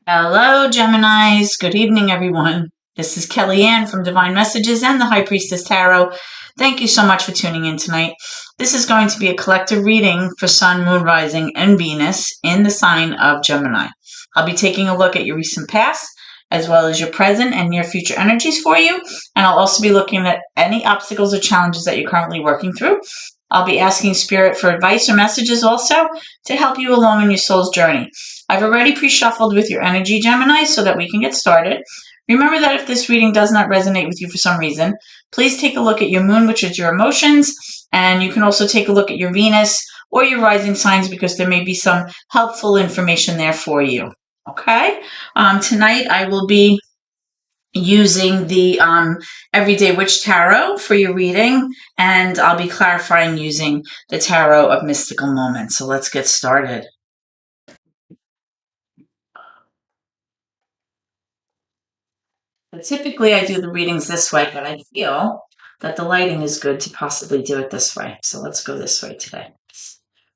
Hello, Geminis. Good evening, everyone. This is Kellyanne from Divine Messages and the High Priestess Tarot. Thank you so much for tuning in tonight. This is going to be a collective reading for Sun, Moon, Rising, and Venus in the sign of Gemini. I'll be taking a look at your recent past, as well as your present and near future energies for you. And I'll also be looking at any obstacles or challenges that you're currently working through. I'll be asking Spirit for advice or messages also to help you along on your soul's journey. I've already pre-shuffled with your energy, Gemini, so that we can get started. Remember that if this reading does not resonate with you for some reason, please take a look at your moon, which is your emotions, and you can also take a look at your Venus or your rising signs because there may be some helpful information there for you. Okay? Tonight I will be using the Everyday Witch Tarot for your reading, and I'll be clarifying using the Tarot of Mystical Moments. So let's get started. But typically I do the readings this way, but I feel that the lighting is good to possibly do it this way. So let's go this way today.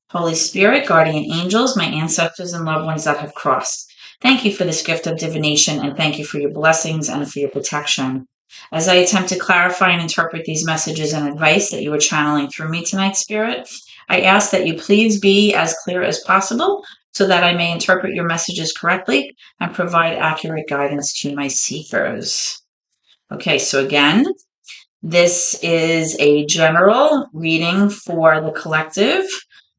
Holy Spirit, guardian angels, my ancestors and loved ones that have crossed. Thank you for this gift of divination, and thank you for your blessings and for your protection. As I attempt to clarify and interpret these messages and advice that you are channeling through me tonight, Spirit, I ask that you please be as clear as possible so that I may interpret your messages correctly and provide accurate guidance to my seekers. Okay, so again, this is a general reading for the collective,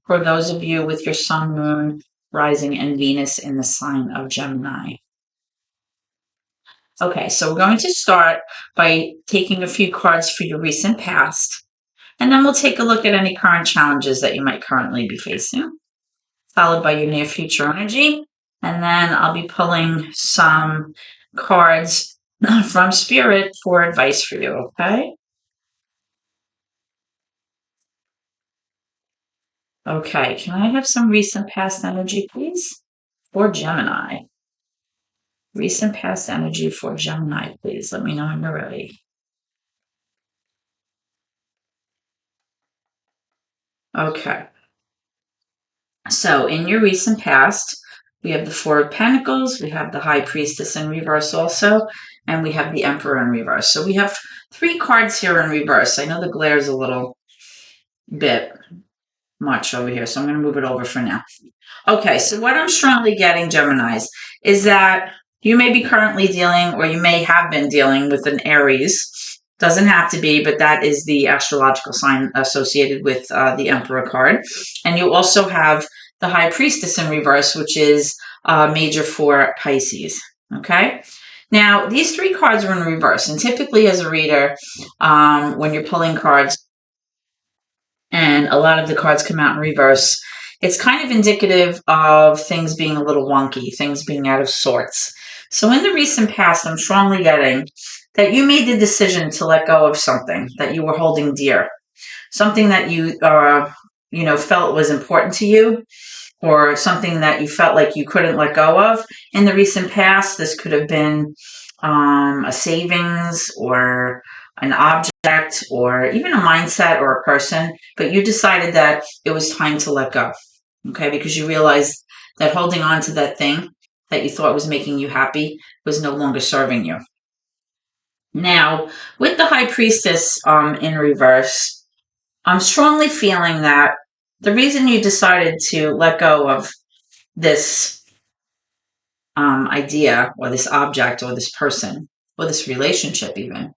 for those of you with your Sun, Moon, Rising, and Venus in the sign of Gemini. Okay, so we're going to start by taking a few cards for your recent past, and then we'll take a look at any current challenges that you might currently be facing, followed by your near future energy, and then I'll be pulling some cards from Spirit for advice for you, okay? Okay, can I have some recent past energy, please? For Gemini. Recent past energy for Gemini, please. Let me know when you're ready. Okay. So in your recent past, we have the Four of Pentacles, we have the High Priestess in reverse also, and we have the Emperor in reverse. So we have 3 cards here in reverse. I know the glare is a little bit much over here, so I'm going to move it over for now. Okay, so what I'm strongly getting, Geminis, is that you may be currently dealing, or you may have been dealing with an Aries. Doesn't have to be, but that is the astrological sign associated with the Emperor card. And you also have the High Priestess in reverse, which is major for Pisces. Okay? Now, these 3 cards are in reverse. And typically as a reader, when you're pulling cards, and a lot of the cards come out in reverse, it's kind of indicative of things being a little wonky, things being out of sorts. So in the recent past, I'm strongly getting that you made the decision to let go of something that you were holding dear, something that you felt was important to you, or something that you felt like you couldn't let go of. In the recent past, this could have been a savings or an object or even a mindset or a person, but you decided that it was time to let go, okay? Because you realized that holding on to that thing that you thought was making you happy was no longer serving you. Now, with the High Priestess in reverse, I'm strongly feeling that the reason you decided to let go of this idea or this object or this person or this relationship even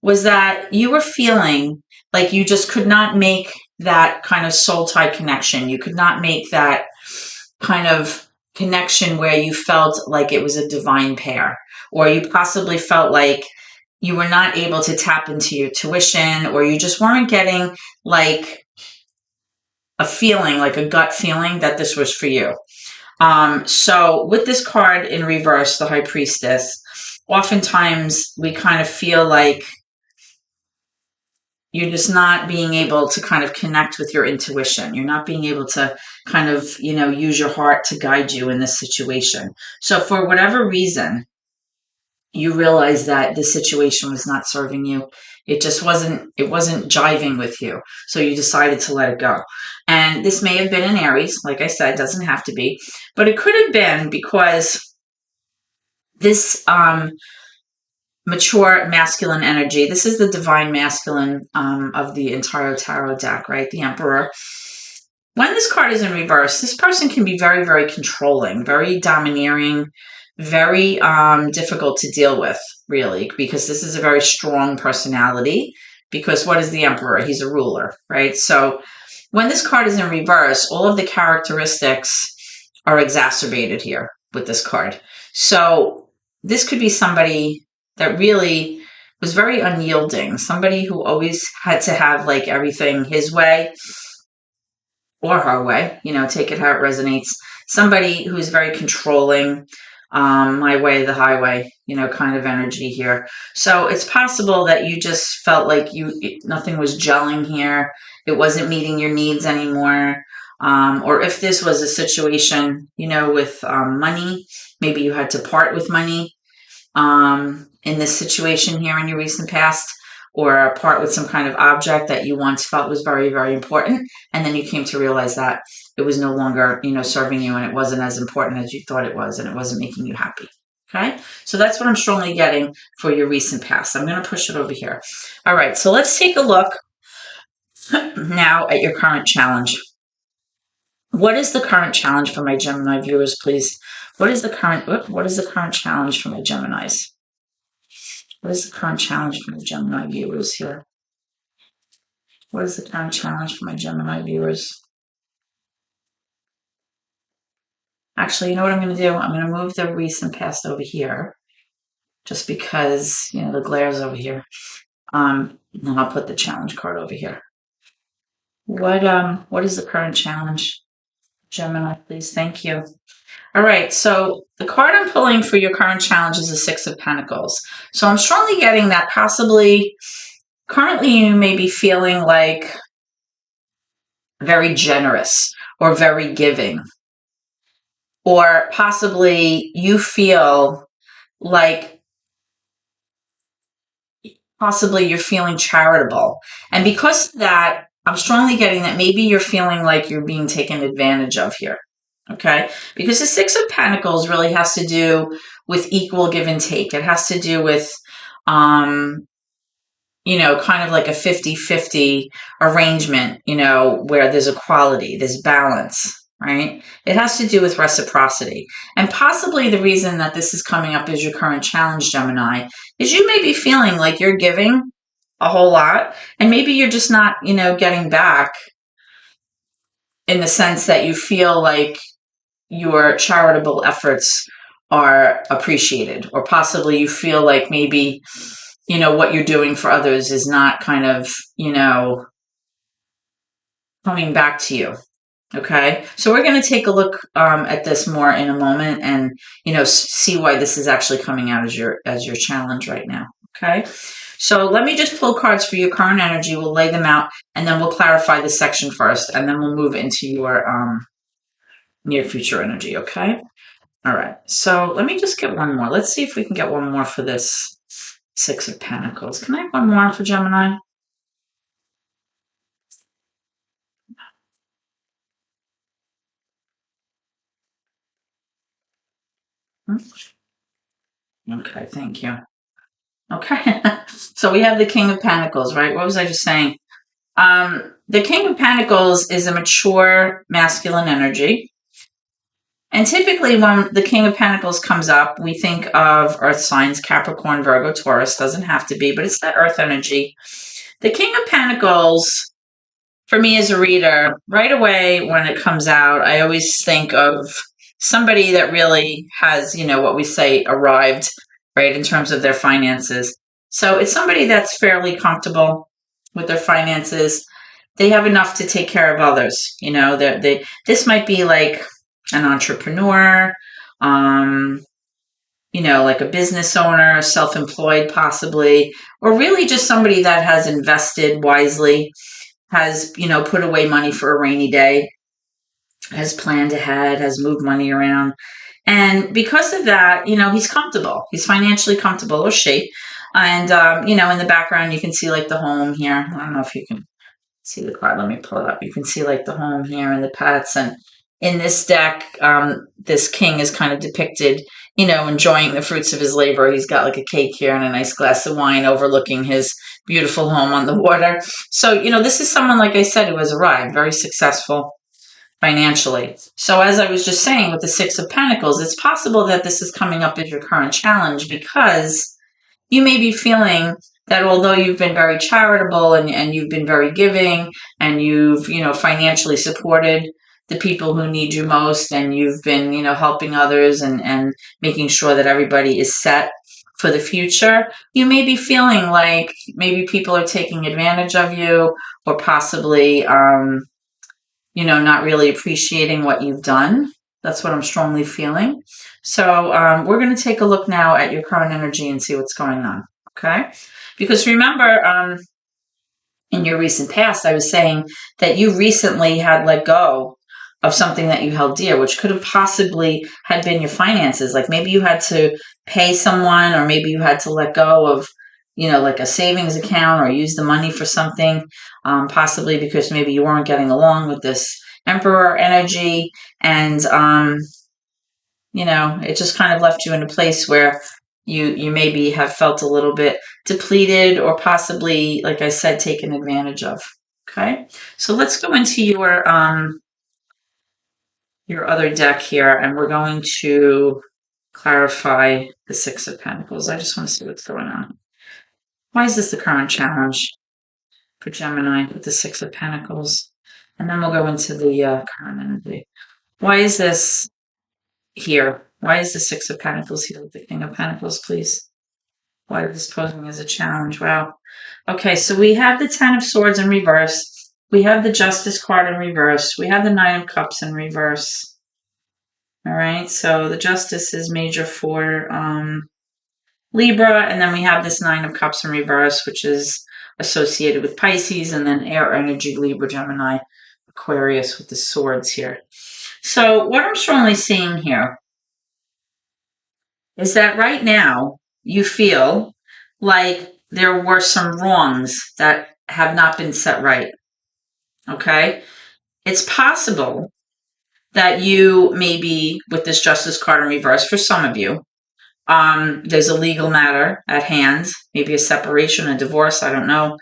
was that you were feeling like you just could not make that kind of soul tie connection. You could not make that kind of connection where you felt like it was a divine pair, or you possibly felt like you were not able to tap into your tuition, or you just weren't getting like a feeling, like a gut feeling that this was for you. So with this card in reverse, the High Priestess, oftentimes we kind of feel like you're just not being able to kind of connect with your intuition. You're not being able to kind of, use your heart to guide you in this situation. So for whatever reason, you realize that this situation was not serving you. It just wasn't jiving with you. So you decided to let it go. And this may have been an Aries, like I said, doesn't have to be, but it could have been because this mature masculine energy. This is the divine masculine of the entire tarot deck, right? The Emperor. When this card is in reverse, this person can be very, very controlling, very domineering, very difficult to deal with, really, because this is a very strong personality. Because what is the Emperor? He's a ruler, right? So when this card is in reverse, all of the characteristics are exacerbated here with this card. So this could be somebody that really was very unyielding, somebody who always had to have like everything his way or her way, take it how it resonates. Somebody who's very controlling, my way, the highway, kind of energy here. So it's possible that you just felt like nothing was gelling here. It wasn't meeting your needs anymore. Or if this was a situation, with money, maybe you had to part with money in this situation here in your recent past, or part with some kind of object that you once felt was very, very important. And then you came to realize that it was no longer, serving you, and it wasn't as important as you thought it was, and it wasn't making you happy. Okay, so that's what I'm strongly getting for your recent past. I'm going to push it over here. All right, so let's take a look now at your current challenge. What is the current challenge for my Gemini viewers, please? What is the current challenge for my Geminis? What is the current challenge for my Gemini viewers here? What is the current challenge for my Gemini viewers? Actually, you know what I'm going to do? I'm going to move the recent past over here, just because, the glare's over here. And then I'll put the challenge card over here. What is the current challenge? Gemini, please. Thank you. All right, so the card I'm pulling for your current challenge is the Six of Pentacles. So I'm strongly getting that possibly currently you may be feeling like very generous or very giving, or possibly you feel like possibly you're feeling charitable. And because of that, I'm strongly getting that maybe you're feeling like you're being taken advantage of here. Okay? Because the Six of Pentacles really has to do with equal give and take. It has to do with, kind of like a 50-50 arrangement, where there's equality, there's balance, right? It has to do with reciprocity. And possibly the reason that this is coming up as your current challenge, Gemini, is you may be feeling like you're giving a whole lot, and maybe you're just not, getting back in the sense that you feel like your charitable efforts are appreciated, or possibly you feel like maybe, what you're doing for others is not kind of, coming back to you. Okay, so we're going to take a look at this more in a moment, and see why this is actually coming out as your challenge right now. Okay, so let me just pull cards for your current energy. We'll lay them out, and then we'll clarify this section first, and then we'll move into your near future energy. Okay. All right. So let me just get one more. Let's see if we can get one more for this Six of Pentacles. Can I have one more for Gemini? Okay, thank you. Okay, so we have the King of Pentacles, right? What was I just saying? The King of Pentacles is a mature masculine energy. And typically when the King of Pentacles comes up, we think of earth signs, Capricorn, Virgo, Taurus. Doesn't have to be, but it's that earth energy. The King of Pentacles, for me as a reader, right away when it comes out, I always think of somebody that really has, what we say arrived, right, in terms of their finances. So it's somebody that's fairly comfortable with their finances. They have enough to take care of others. This might be like an entrepreneur, like a business owner, self-employed possibly, or really just somebody that has invested wisely, has, put away money for a rainy day, has planned ahead, has moved money around. And because of that, he's comfortable. He's financially comfortable, or she. And, in the background, you can see like the home here. I don't know if you can see the card. Let me pull it up. You can see like the home here and the pets. And, in this deck, this king is kind of depicted, enjoying the fruits of his labor. He's got like a cake here and a nice glass of wine overlooking his beautiful home on the water. So, this is someone, like I said, who has arrived, very successful financially. So as I was just saying with the Six of Pentacles, it's possible that this is coming up as your current challenge because you may be feeling that although you've been very charitable and you've been very giving and you've, financially supported the people who need you most and you've been, helping others and making sure that everybody is set for the future, you may be feeling like maybe people are taking advantage of you or possibly, not really appreciating what you've done. That's what I'm strongly feeling. So we're going to take a look now at your current energy and see what's going on. Okay? Because remember, in your recent past, I was saying that you recently had let go of something that you held dear, which could have possibly had been your finances. Like maybe you had to pay someone, or maybe you had to let go of, like a savings account or use the money for something, possibly because maybe you weren't getting along with this Emperor energy. And, it just kind of left you in a place where you maybe have felt a little bit depleted or possibly, like I said, taken advantage of. Okay, so let's go into your other deck here, and we're going to clarify the Six of Pentacles. I just want to see what's going on. Why is this the current challenge for Gemini with the Six of Pentacles? And then we'll go into the current energy. Why is this here? Why is the Six of Pentacles here with the King of Pentacles, please? Why is this posing as a challenge? Wow. Okay, so we have the Ten of Swords in reverse. We have the Justice card in reverse. We have the Nine of Cups in reverse. All right, so the Justice is major for Libra, and then we have this Nine of Cups in reverse, which is associated with Pisces, and then air energy, Libra, Gemini, Aquarius with the swords here. So what I'm strongly seeing here is that right now you feel like there were some wrongs that have not been set right. Okay? It's possible that you maybe, with this Justice card in reverse, for some of you, there's a legal matter at hand, maybe a separation, a divorce, I don't know.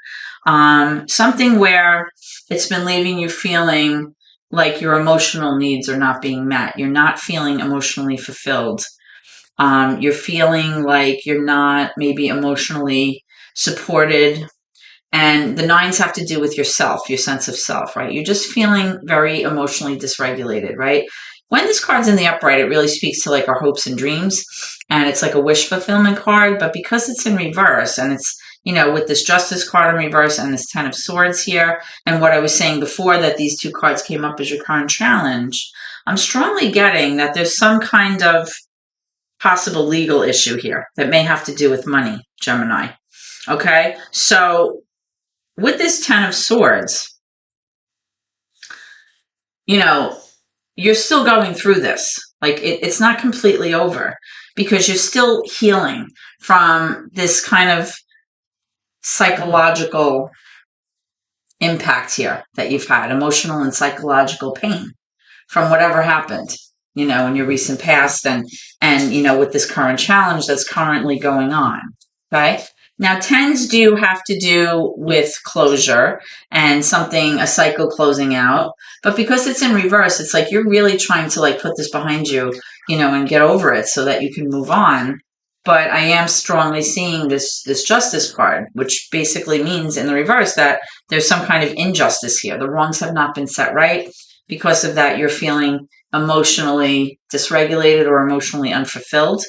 Something where it's been leaving you feeling like your emotional needs are not being met. You're not feeling emotionally fulfilled. You're feeling like you're not maybe emotionally supported. And the nines have to do with yourself, your sense of self, right? You're just feeling very emotionally dysregulated, right? When this card's in the upright, it really speaks to like our hopes and dreams. And it's like a wish fulfillment card. But because it's in reverse and it's, with this Justice card in reverse and this Ten of Swords here, and what I was saying before that these two cards came up as your current challenge, I'm strongly getting that there's some kind of possible legal issue here that may have to do with money, Gemini. Okay, so with this Ten of Swords, you're still going through this. Like it's not completely over because you're still healing from this kind of psychological impact here that you've had, emotional and psychological pain from whatever happened, in your recent past and with this current challenge that's currently going on. Okay. Now, tens do have to do with closure and something, a cycle closing out. But because it's in reverse, it's like you're really trying to like put this behind you, and get over it so that you can move on. But I am strongly seeing this Justice card, which basically means in the reverse that there's some kind of injustice here. The wrongs have not been set right. Because of that, you're feeling emotionally dysregulated or emotionally unfulfilled.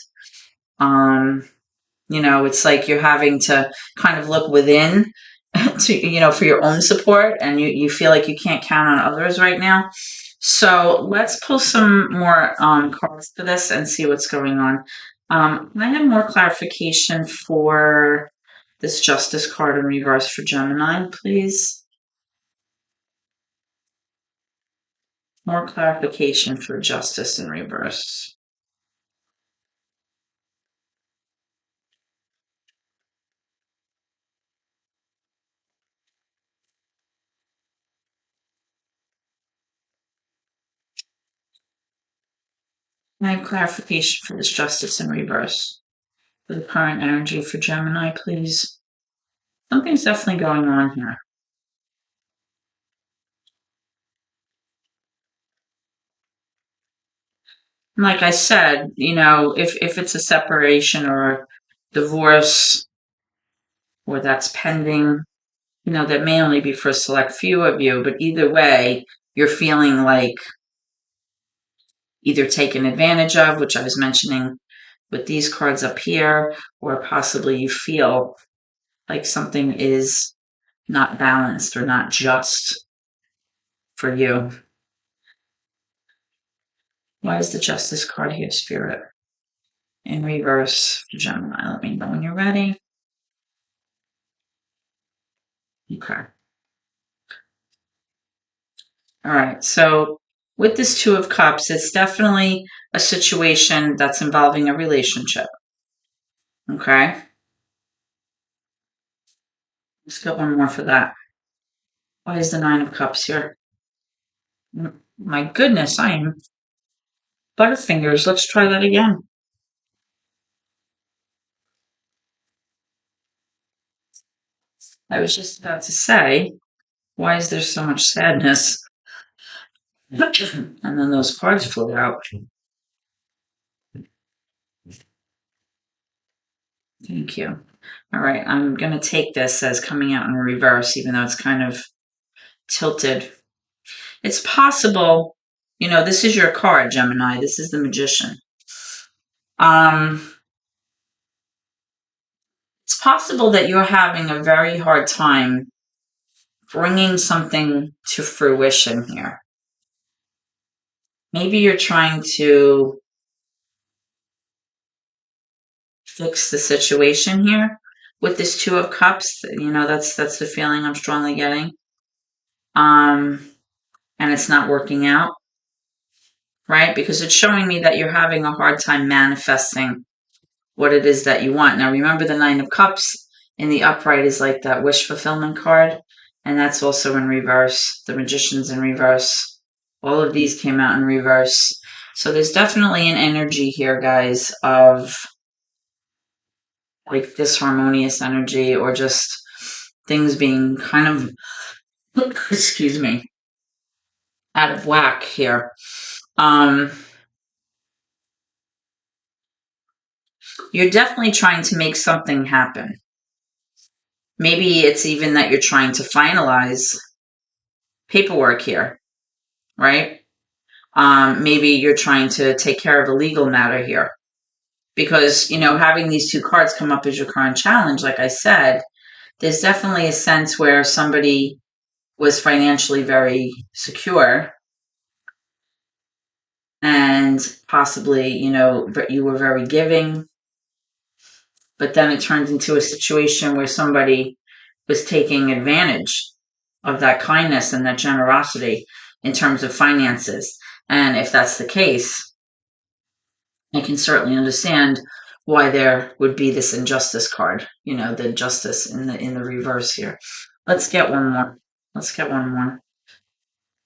It's like you're having to kind of look within to, for your own support, and you feel like you can't count on others right now. So let's pull some more cards for this and see what's going on. Can I have more clarification for this Justice card in reverse for Gemini, please? More clarification for Justice in reverse. Can I have clarification for this justice in reverse? For the current energy for Gemini, please. Something's definitely going on here. Like I said, if it's a separation or a divorce or that's pending, that may only be for a select few of you, but either way, you're feeling like either taken advantage of, which I was mentioning with these cards up here, or possibly you feel like something is not balanced or not just for you. Why is the Justice card here, Spirit? In reverse for Gemini. Let me know when you're ready. Okay. All right. So with this Two of Cups, it's definitely a situation that's involving a relationship. Okay. Let's get one more for that. Why is the Nine of Cups here? My goodness, I am Butterfingers. Let's try that again. I was just about to say, why is there so much sadness? And then those cards flew out. Thank you. All right, I'm going to take this as coming out in reverse, even though it's kind of tilted. It's possible, this is your card, Gemini. This is the Magician. It's possible that you're having a very hard time bringing something to fruition here. Maybe you're trying to fix the situation here with this Two of Cups. That's the feeling I'm strongly getting. And it's not working out, right? Because it's showing me that you're having a hard time manifesting what it is that you want. Now, remember the Nine of Cups in the upright is like that wish fulfillment card, and that's also in reverse. The Magician's in reverse. All of these came out in reverse. So there's definitely an energy here, guys, of like disharmonious energy or just things being kind of, excuse me, out of whack here. You're definitely trying to make something happen. Maybe it's even that you're trying to finalize paperwork here, right? Maybe you're trying to take care of a legal matter here. Because, having these two cards come up as your current challenge, like I said, there's definitely a sense where somebody was financially very secure and possibly, but you were very giving, but then it turned into a situation where somebody was taking advantage of that kindness and that generosity in terms of finances. And if that's the case, I can certainly understand why there would be this injustice card, the justice in the reverse here. Let's get one more. Let's get one more.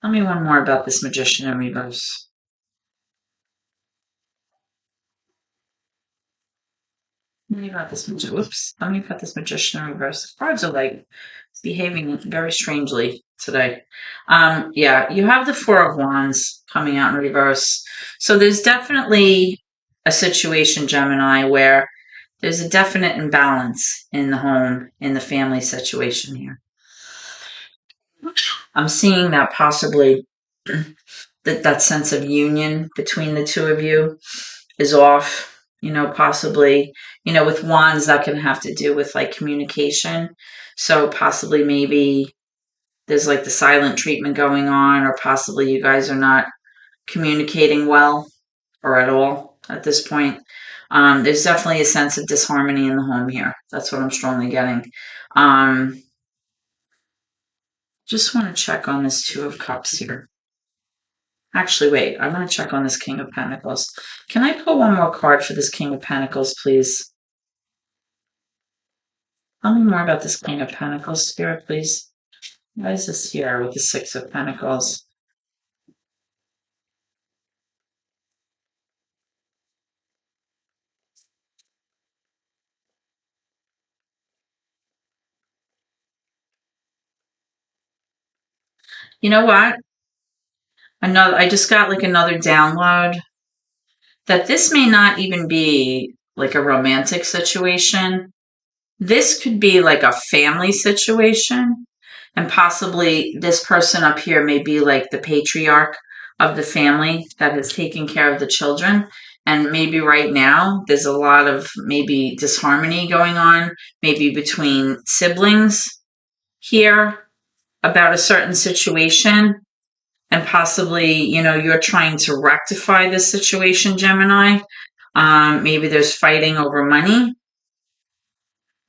Tell me one more about this Magician in reverse. Tell me about this Magician in reverse. The cards are like behaving very strangely today. Yeah, you have the Four of Wands coming out in reverse. So there's definitely a situation, Gemini, where there's a definite imbalance in the home, in the family situation here. I'm seeing that possibly that sense of union between the two of you is off. Possibly, with wands that can have to do with like communication. So possibly maybe there's like the silent treatment going on, or possibly you guys are not communicating well or at all at this point. There's definitely a sense of disharmony in the home here. That's what I'm strongly getting. Just want to check on this Two of Cups here. Actually, wait, I want to check on this King of Pentacles. Can I pull one more card for this King of Pentacles, please? Tell me more about this King of Pentacles, Spirit, please. Why is this here with the Six of Pentacles? You know what? I just got like another download that this may not even be like a romantic situation. This could be like a family situation. And possibly this person up here may be like the patriarch of the family that is taking care of the children. And maybe right now there's a lot of maybe disharmony going on, maybe between siblings here about a certain situation. And possibly, you're trying to rectify this situation, Gemini. Maybe there's fighting over money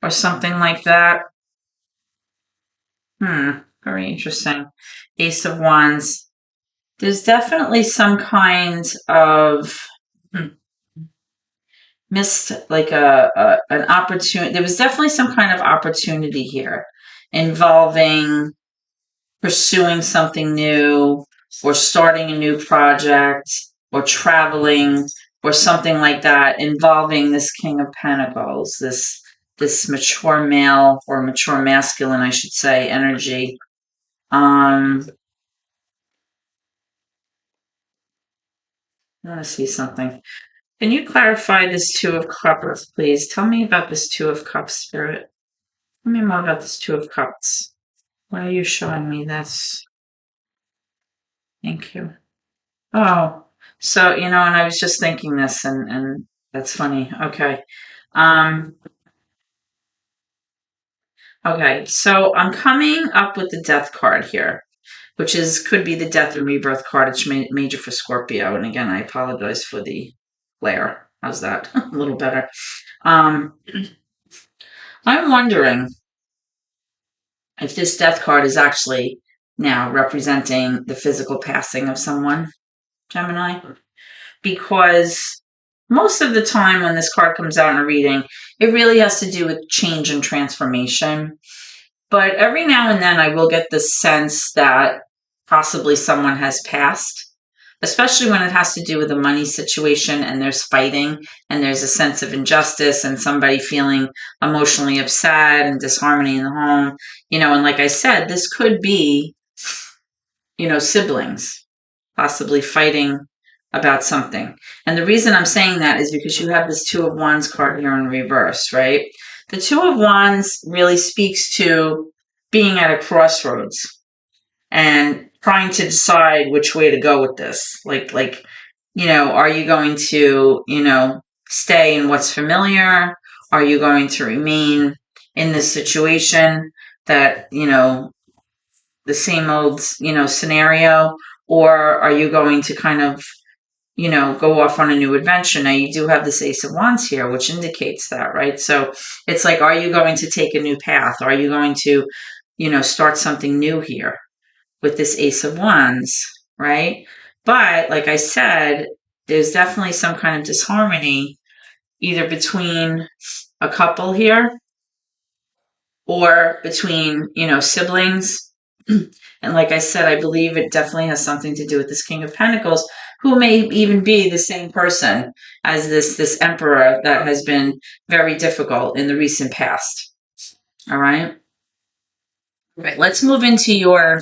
or something like that. Very interesting. Ace of Wands. There's definitely some kind of missed, like an opportunity. There was definitely some kind of opportunity here involving pursuing something new or starting a new project or traveling or something like that involving this King of Pentacles, this mature male or mature masculine, I should say, energy. I want to see something. Can you clarify this Two of Cups, please? Tell me about this Two of Cups, Spirit. Tell me more about this Two of Cups. Why are you showing me this? Thank you. Oh, so, and I was just thinking this, and that's funny. Okay. Um, okay, so I'm coming up with the Death card here, which could be the Death and Rebirth card. It's major for Scorpio. And again, I apologize for the glare. How's that? A little better. I'm wondering if this Death card is actually now representing the physical passing of someone, Gemini, because most of the time when this card comes out in a reading, it really has to do with change and transformation. But every now and then I will get the sense that possibly someone has passed, especially when it has to do with a money situation and there's fighting and there's a sense of injustice and somebody feeling emotionally upset and disharmony in the home. And like I said, this could be, siblings possibly fighting about something. And the reason I'm saying that is because you have this Two of Wands card here in reverse, right? The Two of Wands really speaks to being at a crossroads and trying to decide which way to go with this. Are you going to, stay in what's familiar? Are you going to remain in this situation that, the same old, scenario? Or are you going to kind of, go off on a new adventure? Now, you do have this Ace of Wands here, which indicates that, right? So it's like, are you going to take a new path? Are you going to, start something new here with this Ace of Wands, right? But like I said, there's definitely some kind of disharmony either between a couple here or between, siblings. And like I said, I believe it definitely has something to do with this King of Pentacles, who may even be the same person as this Emperor that has been very difficult in the recent past. All right. All right. Let's move into your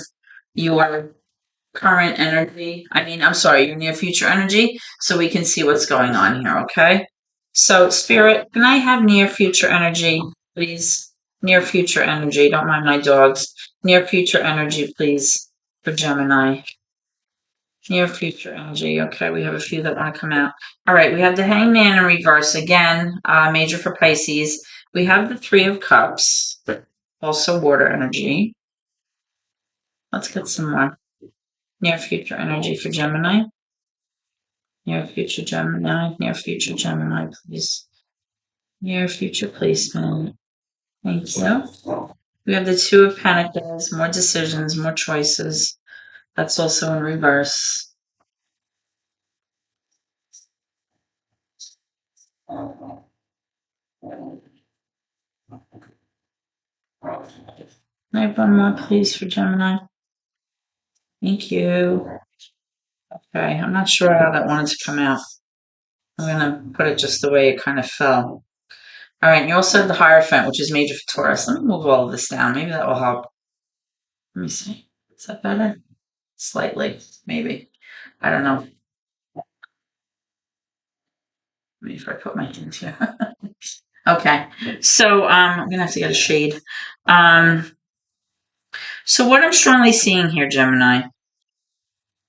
current energy. I'm sorry, your near future energy, so we can see what's going on here. Okay. So, Spirit, can I have near future energy, please? Near future energy. Don't mind my dogs. Near future energy, please, for Gemini. Near future energy. Okay, we have a few that want to come out. All right, we have the Hangman in reverse again, major for Pisces. We have the Three of Cups, also water energy. Let's get some more. Near future energy for Gemini. Near future Gemini. Near future Gemini, please. Near future placement. Thank you. We have the Two of Pentacles, more decisions, more choices. That's also in reverse. Can I have one more, please, for Gemini? Thank you. Okay, I'm not sure how that wanted to come out. I'm going to put it just the way it kind of fell. All right, and you also have the Hierophant, which is major for Taurus. Let me move all of this down. Maybe that will help. Let me see. Is that better? slightly, maybe. I don't know. Maybe if I put my hands here. Okay, so I'm gonna have to get a shade. So what I'm strongly seeing here, Gemini,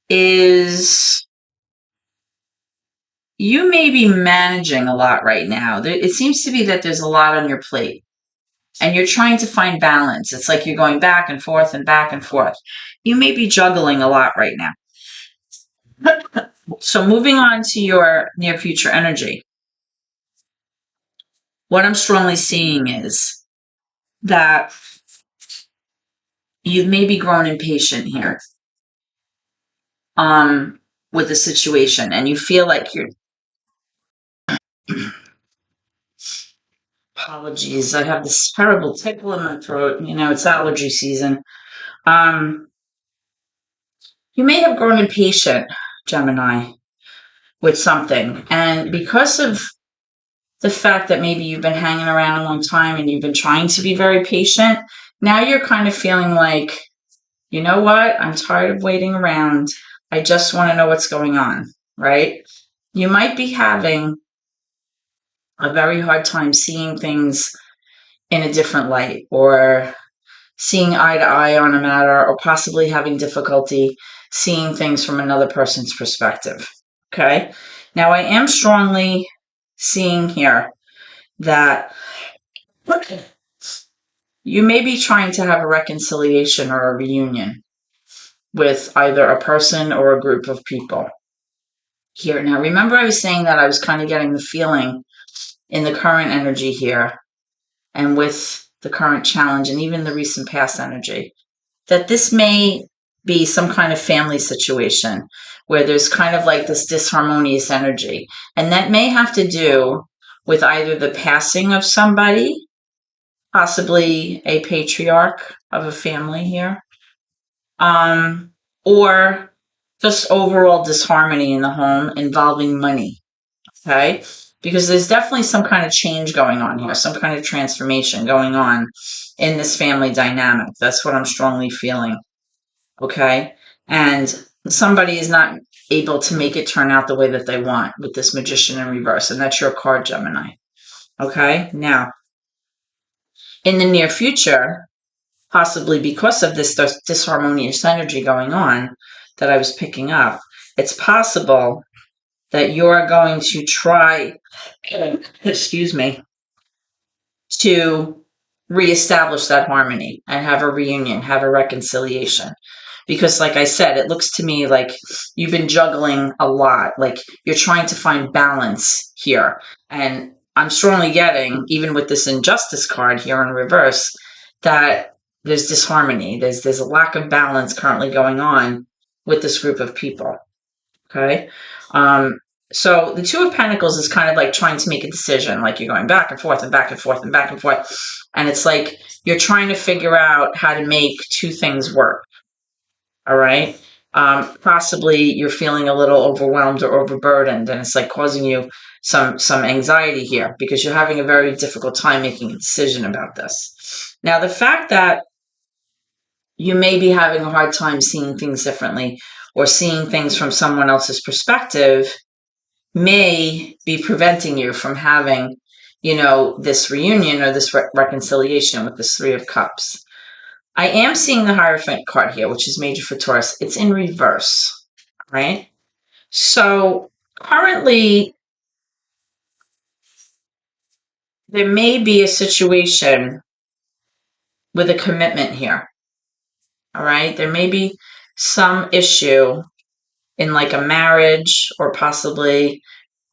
is you may be managing a lot right now. It seems to be that there's a lot on your plate and you're trying to find balance. It's like you're going back and forth and back and forth. You may be juggling a lot right now. So moving on to your near future energy, what I'm strongly seeing is that you've maybe grown impatient here with the situation and you feel like you're apologies, I have this terrible tickle in my throat. It's allergy season. Um, you may have grown impatient, Gemini, with something. And because of the fact that maybe you've been hanging around a long time and you've been trying to be very patient, now you're kind of feeling like, you know what? I'm tired of waiting around. I just want to know what's going on, right? You might be having a very hard time seeing things in a different light or seeing eye to eye on a matter or possibly having difficulty seeing things from another person's perspective. Okay. Now, I am strongly seeing here that you may be trying to have a reconciliation or a reunion with either a person or a group of people here. Now, remember, I was saying that I was kind of getting the feeling in the current energy here and with the current challenge and even the recent past energy that this may be some kind of family situation where there's kind of like this disharmonious energy. And that may have to do with either the passing of somebody, possibly a patriarch of a family here, or just overall disharmony in the home involving money. Okay? Because there's definitely some kind of change going on here, some kind of transformation going on in this family dynamic. That's what I'm strongly feeling. Okay. And somebody is not able to make it turn out the way that they want with this magician in reverse. And that's your card, Gemini. Okay. Now, in the near future, possibly because of this disharmonious energy going on that I was picking up, it's possible that you're going to try, excuse me, to reestablish that harmony and have a reunion, have a reconciliation. Because, like I said, it looks to me like you've been juggling a lot. Like you're trying to find balance here. And I'm strongly getting, even with this injustice card here in reverse, that there's disharmony. There's a lack of balance currently going on with this group of people. Okay. So the Two of Pentacles is kind of like trying to make a decision, like you're going back and forth and back and forth and back and forth. And it's like you're trying to figure out how to make two things work. All right. Possibly you're feeling a little overwhelmed or overburdened, and it's like causing you some anxiety here because you're having a very difficult time making a decision about this. Now, the fact that you may be having a hard time seeing things differently or seeing things from someone else's perspective may be preventing you from having, this reunion or this reconciliation with this Three of Cups. I am seeing the Hierophant card here, which is major for Taurus. It's in reverse, right? So currently, there may be a situation with a commitment here, all right? There may be some issue in like a marriage or possibly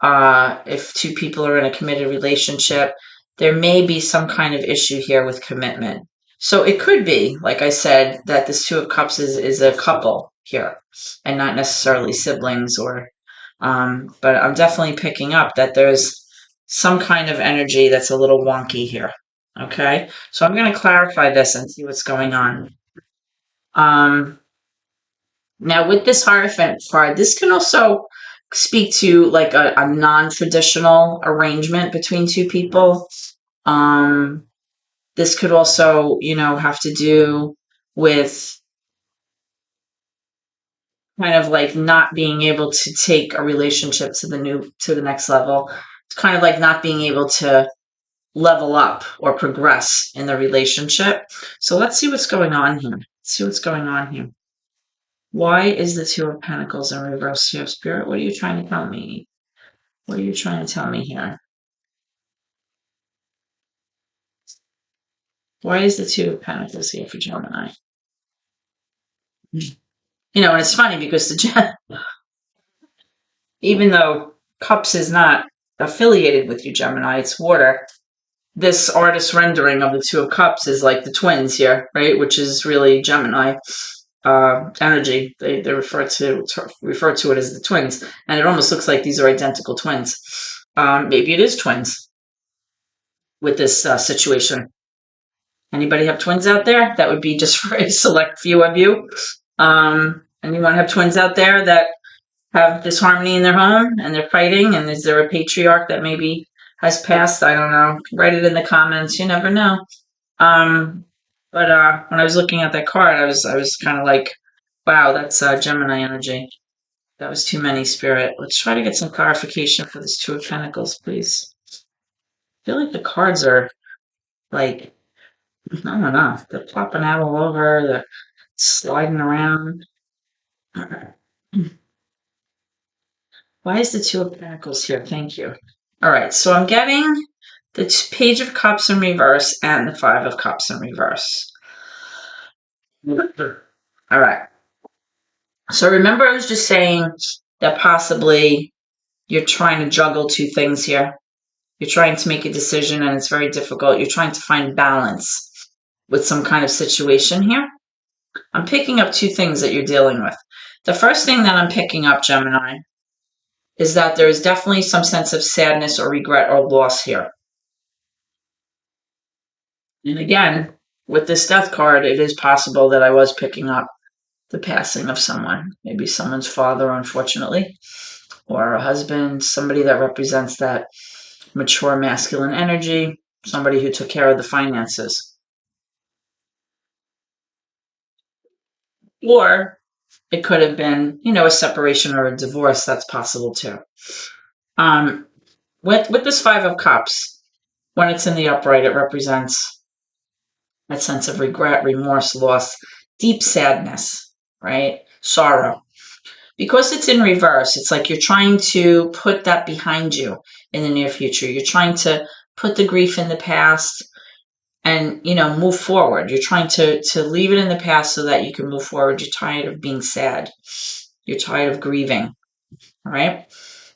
if two people are in a committed relationship, there may be some kind of issue here with commitment. So it could be, like I said, that this Two of Cups is a couple here and not necessarily siblings but I'm definitely picking up that there's some kind of energy that's a little wonky here. Okay. So I'm going to clarify this and see what's going on. Now with this Hierophant card, this can also speak to like a non-traditional arrangement between two people. This could also, have to do with kind of like not being able to take a relationship to the next level. It's kind of like not being able to level up or progress in the relationship. So let's see what's going on here. Let's see what's going on here. Why is the Two of Pentacles in reverse here, Spirit? What are you trying to tell me? What are you trying to tell me here? Why is the Two of Pentacles here for Gemini? You know, and it's funny because even though Cups is not affiliated with you, Gemini, it's water. This artist rendering of the Two of Cups is like the twins here, right? Which is really Gemini energy. They refer to it as the twins, and it almost looks like these are identical twins. Maybe it is twins with this situation. Anybody have twins out there? That would be just for a select few of you. Anyone have twins out there that have disharmony in their home and they're fighting? And is there a patriarch that maybe has passed? I don't know. Write it in the comments. You never know. But when I was looking at that card, I was kind of like, wow, that's Gemini energy. That was too many, Spirit. Let's try to get some clarification for this Two of Pentacles, please. I feel like the cards are like, I don't know, they're plopping out all over, they're sliding around. Why is the Two of Pentacles here? Thank you. All right, so I'm getting the Page of Cups in reverse and the Five of Cups in reverse. All right. So remember I was just saying that possibly you're trying to juggle two things here. You're trying to make a decision and it's very difficult. You're trying to find balance with some kind of situation here. I'm picking up two things that you're dealing with. The first thing that I'm picking up, Gemini, is that there is definitely some sense of sadness or regret or loss here. And again, with this Death card, it is possible that I was picking up the passing of someone, maybe someone's father, unfortunately, or a husband, somebody that represents that mature masculine energy, somebody who took care of the finances. Or it could have been, you know, a separation or a divorce. That's possible too. With this Five of Cups, when it's in the upright, it represents that sense of regret, remorse, loss, deep sadness, right? Sorrow. Because it's in reverse, it's like you're trying to put that behind you in the near future. You're trying to put the grief in the past and, you know, move forward. You're trying to leave it in the past so that you can move forward. You're tired of being sad. You're tired of grieving, all right?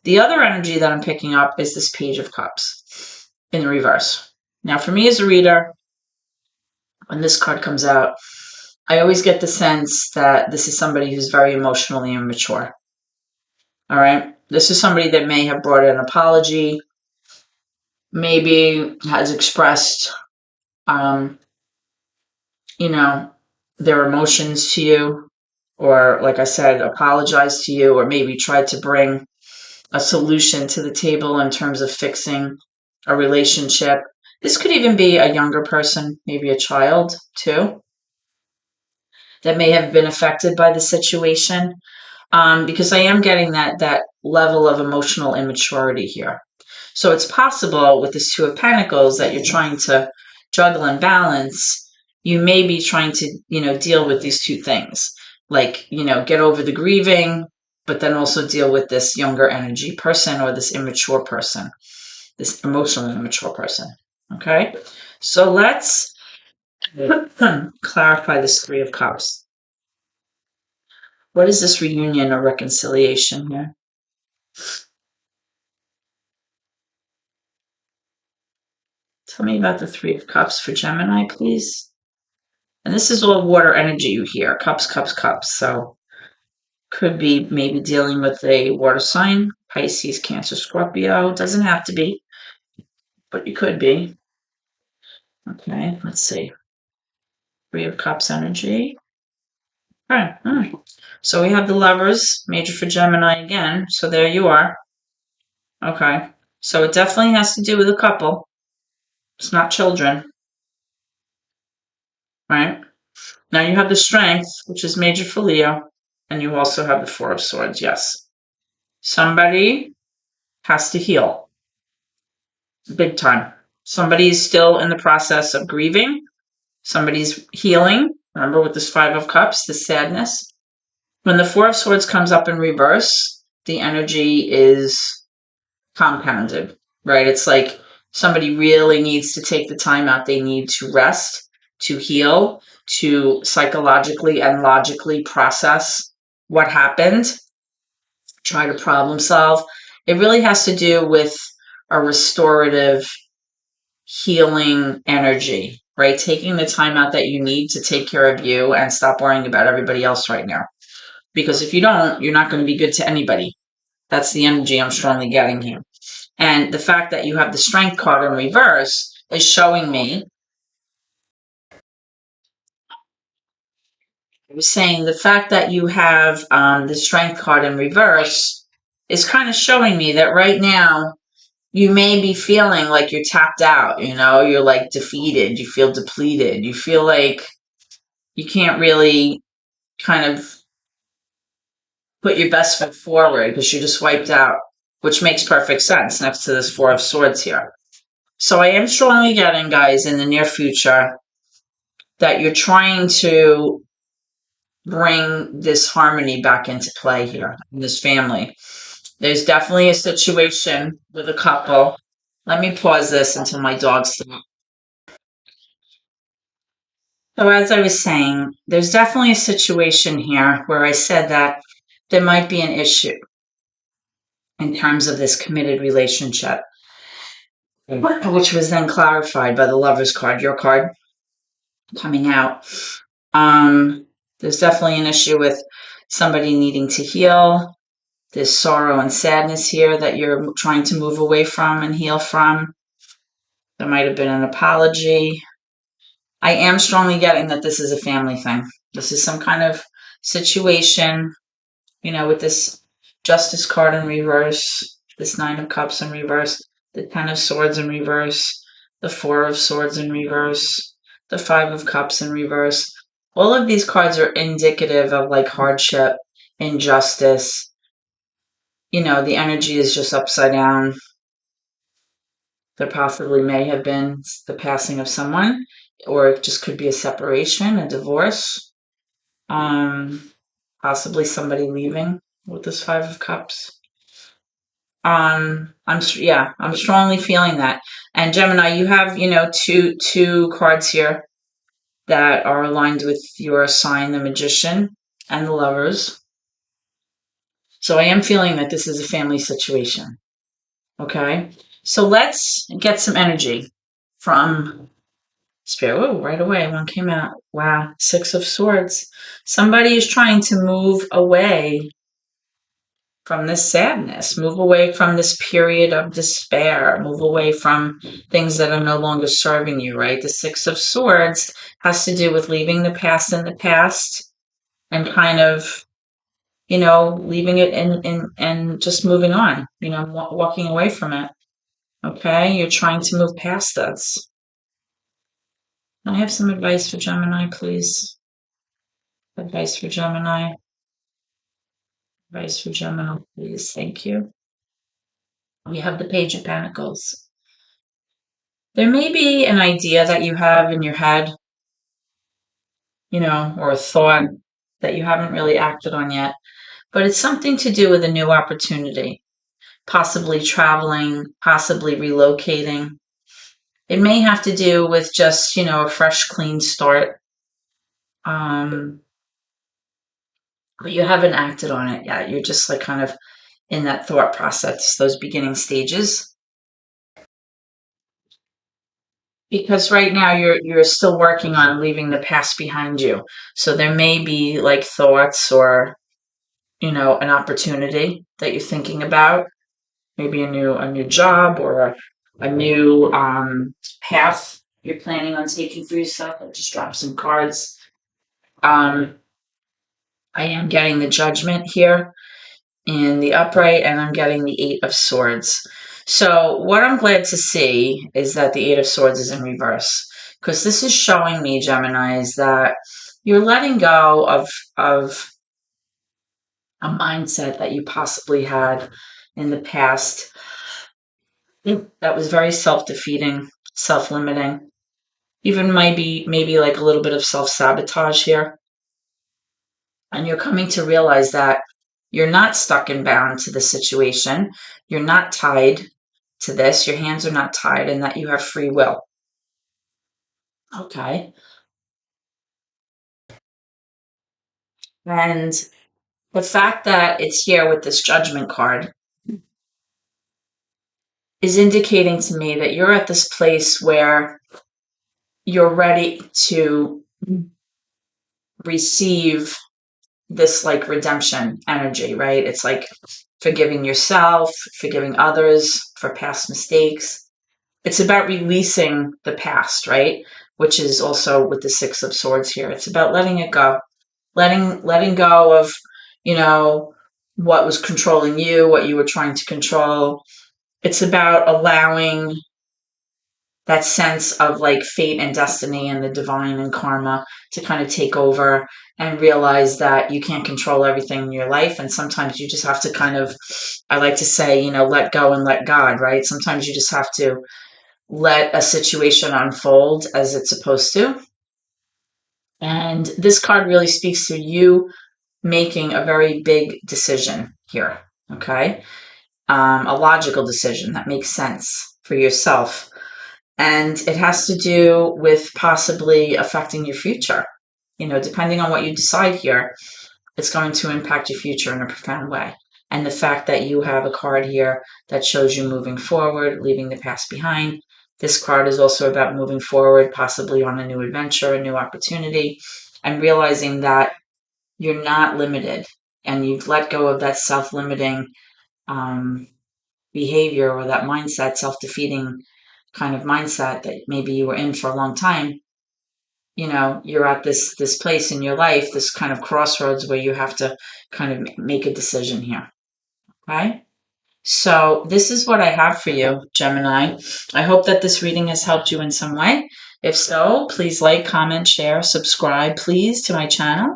The other energy that I'm picking up is this Page of Cups in the reverse. Now, for me as a reader, when this card comes out, I always get the sense that this is somebody who's very emotionally immature. All right? This is somebody that may have brought an apology, maybe has expressed, you know, their emotions to you, or like I said, apologized to you, or maybe tried to bring a solution to the table in terms of fixing a relationship. This could even be a younger person, maybe a child too, that may have been affected by the situation. Because I am getting that level of emotional immaturity here. So it's possible with this Two of Pentacles that you're trying to juggle and balance. You may be trying to, you know, deal with these two things, like, you know, get over the grieving, but then also deal with this younger energy person or this immature person, this emotionally immature person. Okay, so let's clarify this Three of Cups. What is this reunion or reconciliation here? Tell me about the Three of Cups for Gemini, please. And this is all water energy you hear. Cups, cups, cups. So could be maybe dealing with a water sign, Pisces, Cancer, Scorpio. Doesn't have to be, but you could be. Okay, let's see. Three of Cups energy. All right, all right. So we have the Lovers, major for Gemini again. So there you are. Okay. So it definitely has to do with a couple. It's not children. Right? Now you have the Strength, which is major for Leo, And you also have the Four of Swords, yes. Somebody has to heal. Big time. Somebody's still in the process of grieving. Somebody's healing. Remember with this Five of Cups, the sadness. When the Four of Swords comes up in reverse, the energy is compounded, right? It's like somebody really needs to take the time out they need to rest, to heal, to psychologically and logically process what happened, try to problem solve. It really has to do with a restorative healing energy, right? Taking the time out that you need to take care of you and stop worrying about everybody else right now. Because if you don't, you're not going to be good to anybody. That's the energy I'm strongly getting here. And the fact that you have the Strength card in reverse is showing me, I was saying the fact that you have the Strength card in reverse is kind of showing me that right now you may be feeling like you're tapped out, you're like defeated, you feel depleted, you feel like you can't really kind of put your best foot forward because you're just wiped out, which makes perfect sense next to this Four of Swords here. So I am strongly getting, guys, in the near future that you're trying to bring this harmony back into play here in this family. There's definitely a situation with a couple. Let me pause this until my dogs stop. So as I was saying, there's definitely a situation here where I said that there might be an issue in terms of this committed relationship, which was then clarified by the Lover's card, your card coming out. There's definitely an issue with somebody needing to heal. There's sorrow and sadness here that you're trying to move away from and heal from. There might have been an apology. I am strongly getting that this is a family thing. This is some kind of situation, with this Justice card in reverse, this Nine of Cups in reverse, the Ten of Swords in reverse, the Four of Swords in reverse, the Five of Cups in reverse. All of these cards are indicative of like hardship, injustice. The energy is just upside down. There possibly may have been the passing of someone, or it just could be a separation, a divorce. Possibly somebody leaving with this Five of Cups. I'm strongly feeling that. And Gemini, you have, two cards here that are aligned with your sign, the Magician and the Lovers. So I am feeling that this is a family situation. Okay. So let's get some energy from Spirit. Oh, right away, one came out. Wow, Six of Swords. Somebody is trying to move away from this sadness, move away from this period of despair, move away from things that are no longer serving you, right? The Six of Swords has to do with leaving the past in the past and kind of, leaving it and just moving on, walking away from it. Okay, you're trying to move past this. Can I have some advice for Gemini, please? Advice for Gemini. Advice for Gemini, please. Thank you. We have the Page of Pentacles. There may be an idea that you have in your head, or a thought that you haven't really acted on yet, but it's something to do with a new opportunity, possibly traveling, possibly relocating. It may have to do with just, a fresh, clean start. But you haven't acted on it yet. You're just like kind of in that thought process, those beginning stages. Because right now you're still working on leaving the past behind you. So there may be like thoughts or, an opportunity that you're thinking about. Maybe a new job or a new path you're planning on taking for yourself. I'll just drop some cards. I am getting the Judgment here in the upright, and I'm getting the Eight of Swords. So what I'm glad to see is that the Eight of Swords is in reverse, because this is showing me, Gemini, is that you're letting go of a mindset that you possibly had in the past that was very self-defeating, self-limiting, even maybe like a little bit of self-sabotage here. And you're coming to realize that you're not stuck and bound to the situation. You're not tied to this. Your hands are not tied, and that you have free will. Okay. And the fact that it's here with this judgment card is indicating to me that you're at this place where you're ready to receive this like redemption energy, right? It's like forgiving yourself, forgiving others for past mistakes. It's about releasing the past, right? Which is also with the Six of Swords here. It's about letting it go. Letting go of, you know, what was controlling you, what you were trying to control. It's about allowing that sense of like fate and destiny and the divine and karma to kind of take over and realize that you can't control everything in your life. And sometimes you just have to kind of, I like to say, you know, let go and let God, right? Sometimes you just have to let a situation unfold as it's supposed to. And this card really speaks to you making a very big decision here, okay? A logical decision that makes sense for yourself. And it has to do with possibly affecting your future. You know, depending on what you decide here, it's going to impact your future in a profound way. And the fact that you have a card here that shows you moving forward, leaving the past behind. This card is also about moving forward, possibly on a new adventure, a new opportunity, and realizing that you're not limited and you've let go of that self-limiting behavior or that mindset, self-defeating kind of mindset that maybe you were in for a long time. You know, you're at this place in your life, this kind of crossroads where you have to kind of make a decision here. Okay? So this is what I have for you, Gemini. I hope that this reading has helped you in some way. If so, please like, comment, share, subscribe, please, to my channel.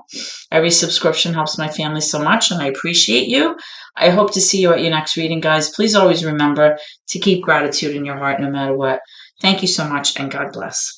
Every subscription helps my family so much, and I appreciate you. I hope to see you at your next reading, guys. Please always remember to keep gratitude in your heart no matter what. Thank you so much, and God bless.